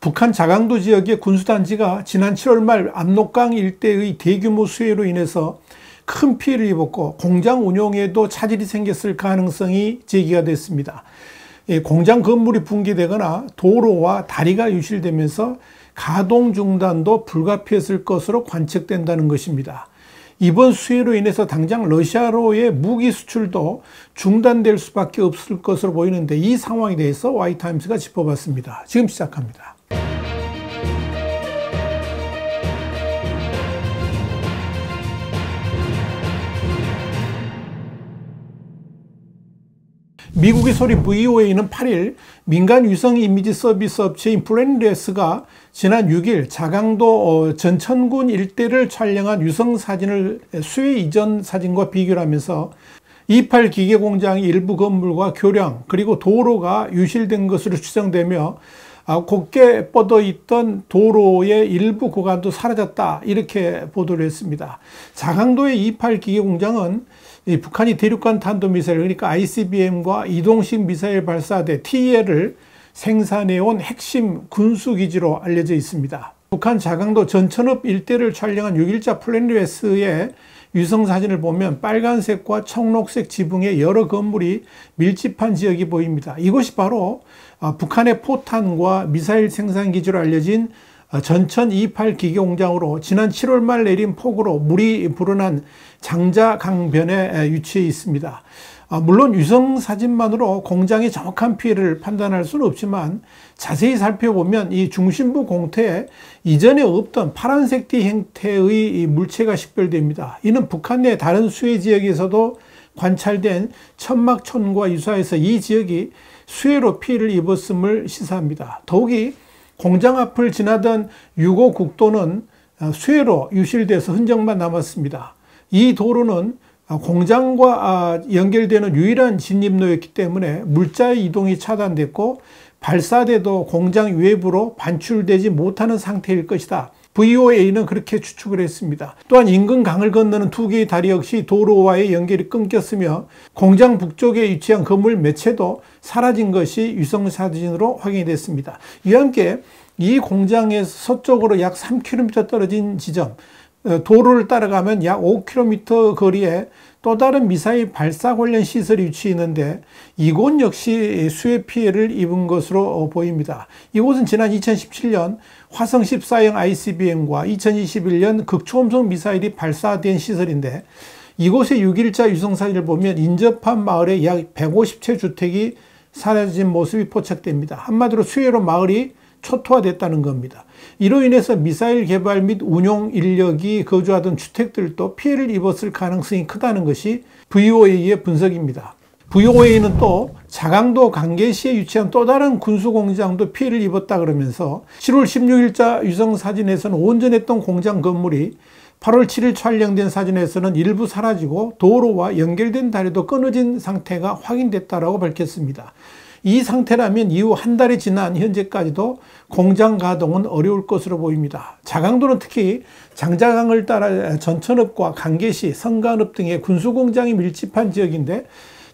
북한 자강도 지역의 군수단지가 지난 7월 말 압록강 일대의 대규모 수해로 인해서 큰 피해를 입었고 공장 운영에도 차질이 생겼을 가능성이 제기가 됐습니다. 공장 건물이 붕괴되거나 도로와 다리가 유실되면서 가동 중단도 불가피했을 것으로 관측된다는 것입니다. 이번 수해로 인해서 당장 러시아로의 무기 수출도 중단될 수밖에 없을 것으로 보이는데 이 상황에 대해서 와이타임스가 짚어봤습니다. 지금 시작합니다. 미국의 소리 VOA는 8일 민간 위성 이미지 서비스 업체인 플래닛레스가 지난 6일 자강도 전천군 일대를 촬영한 위성 사진을 수해 이전 사진과 비교를 하면서 E8 기계 공장의 일부 건물과 교량 그리고 도로가 유실된 것으로 추정되며 곱게 뻗어 있던 도로의 일부 구간도 사라졌다 이렇게 보도를 했습니다. 자강도의 E8 기계 공장은 북한이 대륙간 탄도미사일 그러니까 ICBM과 이동식 미사일 발사대 TEL을 생산해온 핵심 군수기지로 알려져 있습니다. 북한 자강도 전천읍 일대를 촬영한 6일자 플래닛레스의 위성사진을 보면 빨간색과 청록색 지붕의 여러 건물이 밀집한 지역이 보입니다. 이곳이 바로 북한의 포탄과 미사일 생산기지로 알려진 전천 E8 기계공장으로 지난 7월 말 내린 폭우로 물이 불어난 장자강변에 위치해 있습니다. 물론 위성 사진만으로 공장의 정확한 피해를 판단할 수는 없지만 자세히 살펴보면 이 중심부 공터에 이전에 없던 파란색 띠 형태의 물체가 식별됩니다. 이는 북한 내 다른 수해 지역에서도 관찰된 천막촌과 유사해서 이 지역이 수해로 피해를 입었음을 시사합니다. 더욱이 공장 앞을 지나던 6호 국도는 수해로 유실돼서 흔적만 남았습니다. 이 도로는 공장과 연결되는 유일한 진입로였기 때문에 물자의 이동이 차단됐고 발사대도 공장 외부로 반출되지 못하는 상태일 것이다. VOA는 그렇게 추측을 했습니다. 또한 인근 강을 건너는 두 개의 다리 역시 도로와의 연결이 끊겼으며 공장 북쪽에 위치한 건물 몇 채도 사라진 것이 위성사진으로 확인이 됐습니다. 이와 함께 이 공장에서 서쪽으로 약 3km 떨어진 지점, 도로를 따라가면 약 5km 거리에 또 다른 미사일 발사 관련 시설이 위치해 있는데 이곳 역시 수해 피해를 입은 것으로 보입니다. 이곳은 지난 2017년 화성 14형 ICBM과 2021년 극초음속 미사일이 발사된 시설인데 이곳의 6일자 위성사진을 보면 인접한 마을에 약 150채 주택이 사라진 모습이 포착됩니다. 한마디로 수해로 마을이 초토화됐다는 겁니다. 이로 인해서 미사일 개발 및 운용 인력이 거주하던 주택들도 피해를 입었을 가능성이 크다는 것이 VOA의 분석입니다. VOA는 또 자강도 강계시에 위치한 또 다른 군수공장도 피해를 입었다 그러면서 7월 16일자 위성사진에서는 온전했던 공장 건물이 8월 7일 촬영된 사진에서는 일부 사라지고 도로와 연결된 다리도 끊어진 상태가 확인됐다고 밝혔습니다. 이 상태라면 이후 한 달이 지난 현재까지도 공장 가동은 어려울 것으로 보입니다. 자강도는 특히 장자강을 따라 전천읍과 강계시, 성간읍 등의 군수공장이 밀집한 지역인데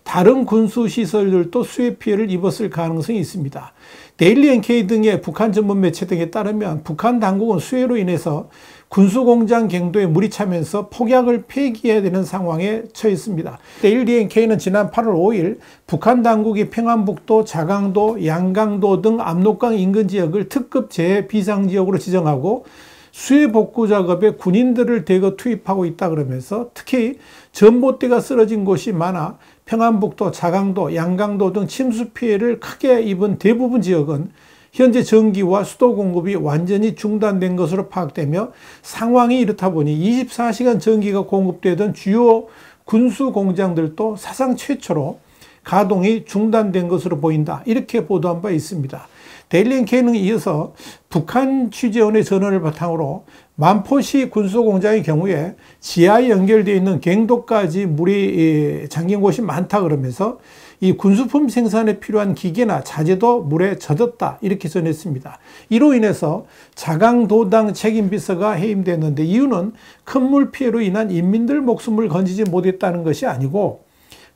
다른 군수시설들도 수해 피해를 입었을 가능성이 있습니다. 데일리 NK 등의 북한 전문 매체 등에 따르면 북한 당국은 수해로 인해서 군수공장 경도에 물이 차면서 폭약을 폐기해야 되는 상황에 처했습니다. 데일리 NK는 지난 8월 5일 북한 당국이 평안북도, 자강도, 양강도 등 압록강 인근 지역을 특급 재해 비상지역으로 지정하고 수해 복구 작업에 군인들을 대거 투입하고 있다 그러면서 특히 전봇대가 쓰러진 곳이 많아 평안북도, 자강도, 양강도 등 침수 피해를 크게 입은 대부분 지역은 현재 전기와 수도 공급이 완전히 중단된 것으로 파악되며 상황이 이렇다 보니 24시간 전기가 공급되던 주요 군수 공장들도 사상 최초로 가동이 중단된 것으로 보인다. 이렇게 보도한 바 있습니다. 데일리 NK는 이어서 북한 취재원의 전원을 바탕으로 만포시 군수공장의 경우에 지하에 연결되어 있는 갱도까지 물이 잠긴 곳이 많다 그러면서 이 군수품 생산에 필요한 기계나 자재도 물에 젖었다 이렇게 전했습니다. 이로 인해서 자강도당 책임비서가 해임됐는데 이유는 큰 물 피해로 인한 인민들 목숨을 건지지 못했다는 것이 아니고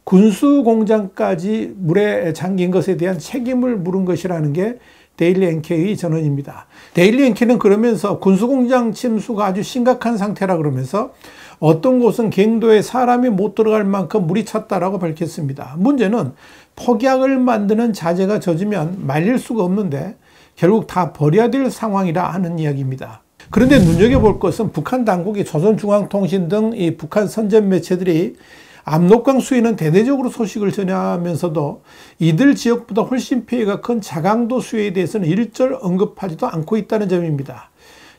군수공장까지 물에 잠긴 것에 대한 책임을 물은 것이라는 게 데일리 NK의 전원입니다. 데일리 NK는 그러면서 군수공장 침수가 아주 심각한 상태라 그러면서 어떤 곳은 갱도에 사람이 못 들어갈 만큼 물이 찼다라고 밝혔습니다. 문제는 폭약을 만드는 자재가 젖으면 말릴 수가 없는데 결국 다 버려야 될 상황이라 하는 이야기입니다. 그런데 눈여겨볼 것은 북한 당국이 조선중앙통신 등 이 북한 선전 매체들이 압록강 수해는 대대적으로 소식을 전하면서도 이들 지역보다 훨씬 피해가 큰 자강도 수해에 대해서는 일절 언급하지도 않고 있다는 점입니다.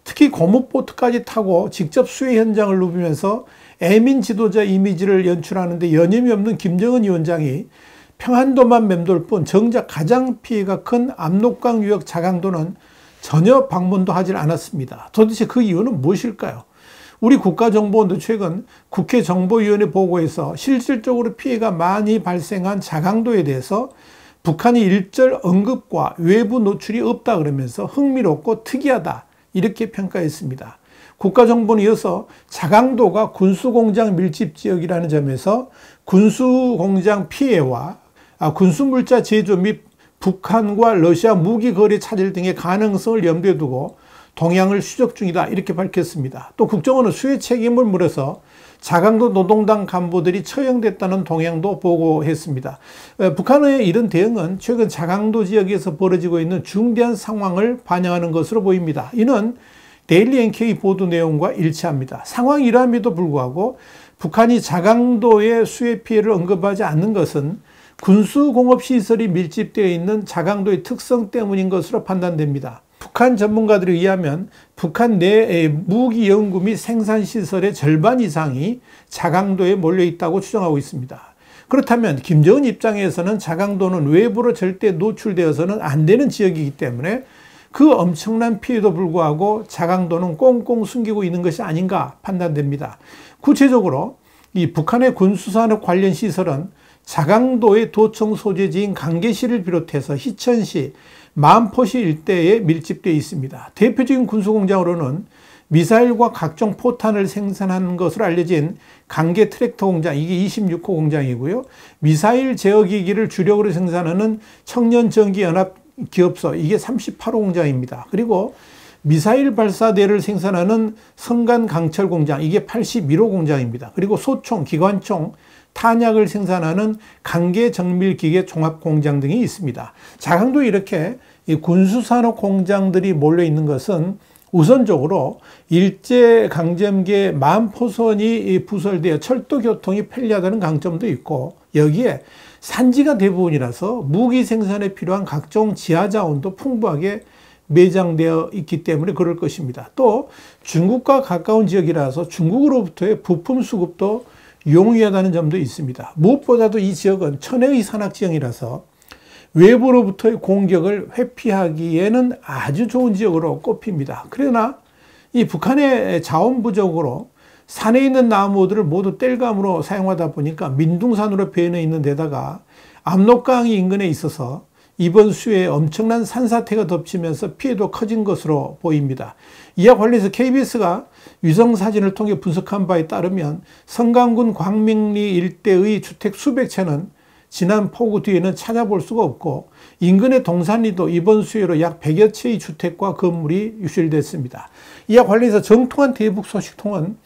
특히 고무보트까지 타고 직접 수해 현장을 누비면서 애민 지도자 이미지를 연출하는데 여념이 없는 김정은 위원장이 평안도만 맴돌 뿐 정작 가장 피해가 큰 압록강 유역 자강도는 전혀 방문도 하질 않았습니다. 도대체 그 이유는 무엇일까요? 우리 국가정보원도 최근 국회 정보위원회 보고에서 실질적으로 피해가 많이 발생한 자강도에 대해서 북한이 일절 언급과 외부 노출이 없다 그러면서 흥미롭고 특이하다 이렇게 평가했습니다. 국가정보는 이어서 자강도가 군수공장 밀집지역이라는 점에서 군수공장 피해와 군수물자 제조 및 북한과 러시아 무기 거래 차질 등의 가능성을 염두에 두고 동향을 추적 중이다 이렇게 밝혔습니다. 또 국정원은 수해 책임을 물어서 자강도 노동당 간부들이 처형됐다는 동향도 보고했습니다. 북한의 이런 대응은 최근 자강도 지역에서 벌어지고 있는 중대한 상황을 반영하는 것으로 보입니다. 이는 데일리 NK 보도 내용과 일치합니다. 상황이 이러함에도 불구하고 북한이 자강도의 수해 피해를 언급하지 않는 것은 군수공업시설이 밀집되어 있는 자강도의 특성 때문인 것으로 판단됩니다. 북한 전문가들에 의하면 북한 내 무기 연구 및 생산시설의 절반 이상이 자강도에 몰려 있다고 추정하고 있습니다. 그렇다면 김정은 입장에서는 자강도는 외부로 절대 노출되어서는 안 되는 지역이기 때문에 그 엄청난 피해도 불구하고 자강도는 꽁꽁 숨기고 있는 것이 아닌가 판단됩니다. 구체적으로 이 북한의 군수산업 관련 시설은 자강도의 도청 소재지인 강계시를 비롯해서 희천시, 마음포시 일대에 밀집되어 있습니다. 대표적인 군수공장으로는 미사일과 각종 포탄을 생산하는 것으로 알려진 강계 트랙터 공장, 이게 26호 공장이고요. 미사일 제어기기를 주력으로 생산하는 청년전기연합기업소, 이게 38호 공장입니다. 그리고 미사일 발사대를 생산하는 성간강철 공장, 이게 81호 공장입니다. 그리고 소총, 기관총, 탄약을 생산하는 강계정밀기계 종합공장 등이 있습니다. 자강도에 이렇게 군수산업 공장들이 몰려 있는 것은 우선적으로 일제강점기에 마음포선이 부설되어 철도교통이 편리하다는 강점도 있고 여기에 산지가 대부분이라서 무기 생산에 필요한 각종 지하자원도 풍부하게 매장되어 있기 때문에 그럴 것입니다. 또 중국과 가까운 지역이라서 중국으로부터의 부품 수급도 용이하다는 점도 있습니다. 무엇보다도 이 지역은 천혜의 산악지형이라서 외부로부터의 공격을 회피하기에는 아주 좋은 지역으로 꼽힙니다. 그러나 이 북한의 자원 부족으로 산에 있는 나무들을 모두 땔감으로 사용하다 보니까 민둥산으로 변해 있는 데다가 압록강이 인근에 있어서 이번 수해에 엄청난 산사태가 덮치면서 피해도 커진 것으로 보입니다. 이와 관련해서 KBS가 위성사진을 통해 분석한 바에 따르면 성강군 광명리 일대의 주택 수백 채는 지난 폭우 뒤에는 찾아볼 수가 없고 인근의 동산리도 이번 수해로 약 100여 채의 주택과 건물이 유실됐습니다. 이와 관련해서 정통한 대북 소식통은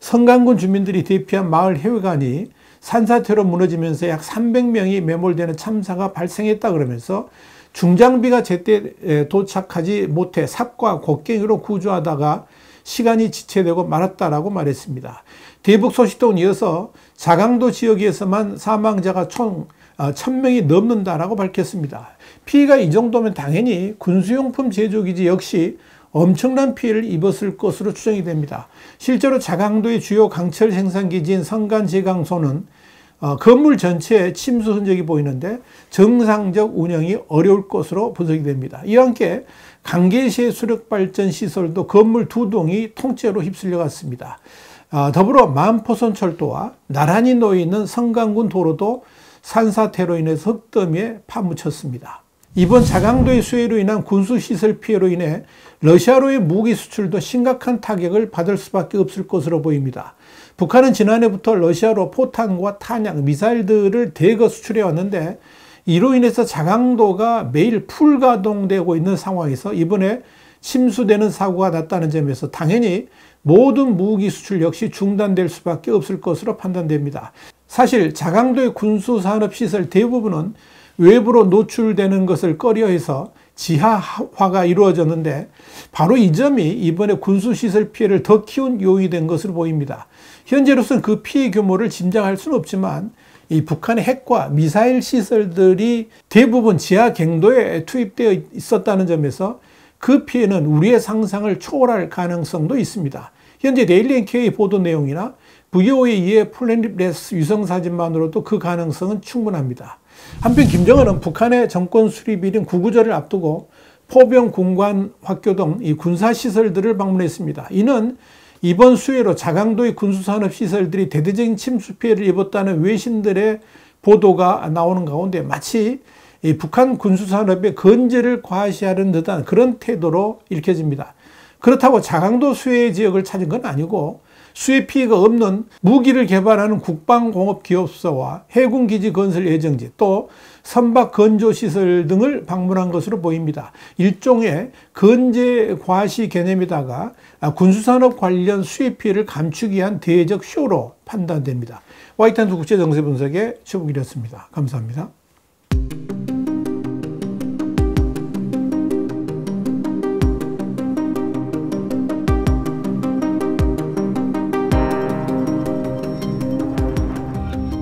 성강군 주민들이 대피한 마을 해외관이 산사태로 무너지면서 약 300명이 매몰되는 참사가 발생했다 그러면서 중장비가 제때 도착하지 못해 삽과 곡괭이로 구조하다가 시간이 지체되고 말았다라고 말했습니다. 대북 소식통은 이어서 자강도 지역에서만 사망자가 총 1000명이 넘는다라고 밝혔습니다. 피해가 이 정도면 당연히 군수용품 제조기지 역시 엄청난 피해를 입었을 것으로 추정이 됩니다. 실제로 자강도의 주요 강철 생산기지인 성간제강소는 건물 전체에 침수 흔적이 보이는데 정상적 운영이 어려울 것으로 분석이 됩니다. 이와 함께 강계시의 수력발전시설도 건물 2동이 통째로 휩쓸려 갔습니다. 더불어 마음포선철도와 나란히 놓여있는 성강군 도로도 산사태로 인해서 흙더미에 파묻혔습니다. 이번 자강도의 수해로 인한 군수시설 피해로 인해 러시아로의 무기 수출도 심각한 타격을 받을 수밖에 없을 것으로 보입니다. 북한은 지난해부터 러시아로 포탄과 탄약, 미사일들을 대거 수출해 왔는데 이로 인해서 자강도가 매일 풀가동되고 있는 상황에서 이번에 침수되는 사고가 났다는 점에서 당연히 모든 무기 수출 역시 중단될 수밖에 없을 것으로 판단됩니다. 사실 자강도의 군수산업시설 대부분은 외부로 노출되는 것을 꺼려해서 지하화가 이루어졌는데 바로 이 점이 이번에 군수시설 피해를 더 키운 요인이 된 것으로 보입니다. 현재로서는 그 피해 규모를 짐작할 수는 없지만 이 북한의 핵과 미사일 시설들이 대부분 지하 갱도에 투입되어 있었다는 점에서 그 피해는 우리의 상상을 초월할 가능성도 있습니다. 현재 데일리 NK 보도 내용이나 VO에 의해 플래닛레스 위성사진만으로도 그 가능성은 충분합니다. 한편 김정은은 북한의 정권 수립일인 구구절을 앞두고 포병, 군관, 학교 등 이 군사시설들을 방문했습니다. 이는 이번 수해로 자강도의 군수산업시설들이 대대적인 침수 피해를 입었다는 외신들의 보도가 나오는 가운데 마치 이 북한 군수산업의 건재를 과시하는 듯한 그런 태도로 읽혀집니다. 그렇다고 자강도 수해 지역을 찾은 건 아니고 수해 피해가 없는 무기를 개발하는 국방공업기업소와 해군기지 건설 예정지 또 선박 건조시설 등을 방문한 것으로 보입니다. 일종의 건재 과시 개념이다가 군수산업 관련 수해 피해를 감추기 위한 대외적 쇼로 판단됩니다. 화이트한두 국제정세 분석의 최북일이었습니다. 감사합니다.